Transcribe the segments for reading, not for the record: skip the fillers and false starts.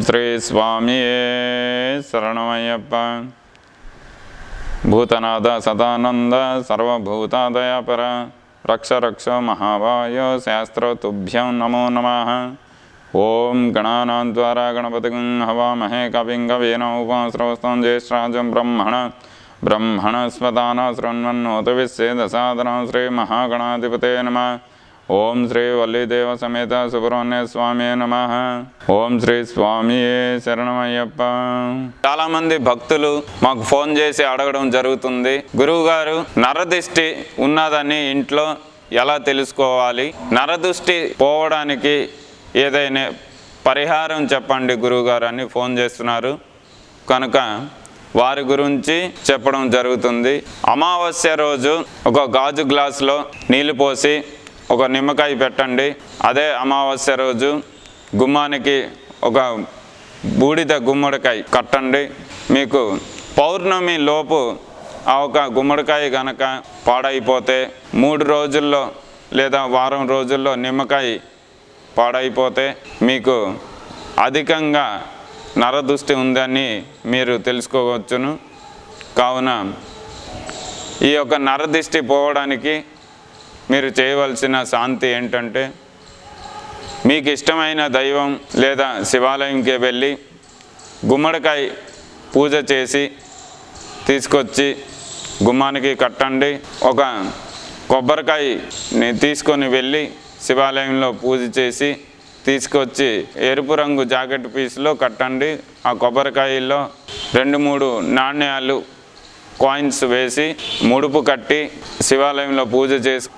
శ్రీ స్వామి శరణమయ్యప్ప. భూతనాథ సదానంద సర్వభూతాదయాపర రక్ష రక్ష మహావాయ శాస్త్రతుభ్యం నమో నమః. ఓం గణానాద్వారా గణపతిం హవామహే కవిం కవీన ఉపాస్రవస్తం జ్యేష్ఠరాజం బ్రహ్మణస్పదాన శృణ్వన్నోత విశ్వేదసాదనం శ్రీ మహాగణాధిపతే నమః. ఓం శ్రీ వల్లీదేవ సమేత సుబ్రహ్మణ్య స్వామి నమః. ఓం శ్రీ స్వామి శరణమయ్యప్ప. చాలామంది భక్తులు మాకు ఫోన్ చేసి అడగడం జరుగుతుంది, గురువుగారు నరదిష్టి ఉన్నదని ఇంట్లో ఎలా తెలుసుకోవాలి, నరదృష్టి పోవడానికి ఏదైనా పరిహారం చెప్పండి గురువుగారు అని ఫోన్ చేస్తున్నారు. కనుక వారి గురించి చెప్పడం జరుగుతుంది. అమావాస్య రోజు ఒక గాజు గ్లాసులో నీళ్లు పోసి ఒక నిమ్మకాయ పెట్టండి. అదే అమావాస్య రోజు గుమ్మానికి ఒక బూడిద గుమ్మడికాయ కట్టండి. మీకు పౌర్ణమి లోపు ఆ ఒక గుమ్మడికాయ గనక పాడైపోతే 3 రోజుల్లో లేదా వారం రోజుల్లో నిమ్మకాయ పాడైపోతే మీకు అధికంగా నరదృష్టి ఉందని మీరు తెలుసుకోవచ్చును. కావున ఈ యొక్క నరదృష్టి పోవడానికి మీరు చేయవలసిన శాంతి ఏంటంటే, మీకు ఇష్టమైన దైవం లేదా శివాలయంకి వెళ్ళి గుమ్మడికాయ పూజ చేసి తీసుకొచ్చి గుమ్మానికి కట్టండి. ఒక కొబ్బరికాయని తీసుకొని వెళ్ళి శివాలయంలో పూజ చేసి తీసుకొచ్చి ఎరుపు రంగు జాకెట్ పీస్లో కట్టండి. ఆ కొబ్బరికాయల్లో 2-3 నాణ్యాలు కాయిన్స్ వేసి ముడుపు కట్టి శివాలయంలో పూజ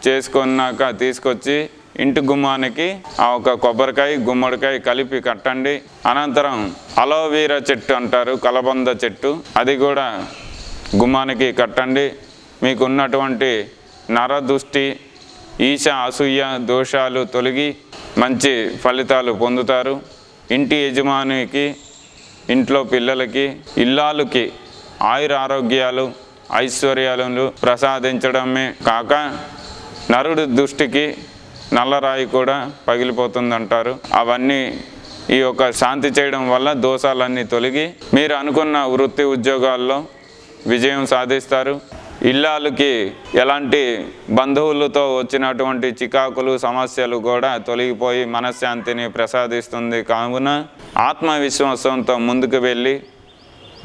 చేసుకున్నాక తీసుకొచ్చి ఇంటి గుమ్మానికి ఆ ఒక కొబ్బరికాయ గుమ్మడికాయ కలిపి కట్టండి. అనంతరం అలోవీరా చెట్టు అంటారు, కలబంద చెట్టు, అది కూడా గుమ్మానికి కట్టండి. మీకు ఉన్నటువంటి నరదృష్టి, ఈశ అసూయ దోషాలు తొలగి మంచి ఫలితాలు పొందుతారు. ఇంటి యజమానికి, ఇంట్లో పిల్లలకి, ఇల్లాలకి ఆయురారోగ్యాలు ఐశ్వర్యాలను ప్రసాదించడమే కాక నరుడి దృష్టికి నల్లరాయి కూడా పగిలిపోతుందంటారు. అవన్నీ ఈ యొక్క శాంతి చేయడం వల్ల దోషాలన్నీ తొలగి మీరు అనుకున్న వృత్తి ఉద్యోగాల్లో విజయం సాధిస్తారు. ఇల్లాలకి ఎలాంటి బంధువులతో వచ్చినటువంటి చికాకులు సమస్యలు కూడా తొలగిపోయి మనశ్శాంతిని ప్రసాదిస్తుంది. కావున ఆత్మవిశ్వాసంతో ముందుకు వెళ్ళి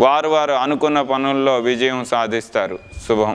వారు అనుకున్న పనుల్లో విజయం సాధిస్తారు. శుభం.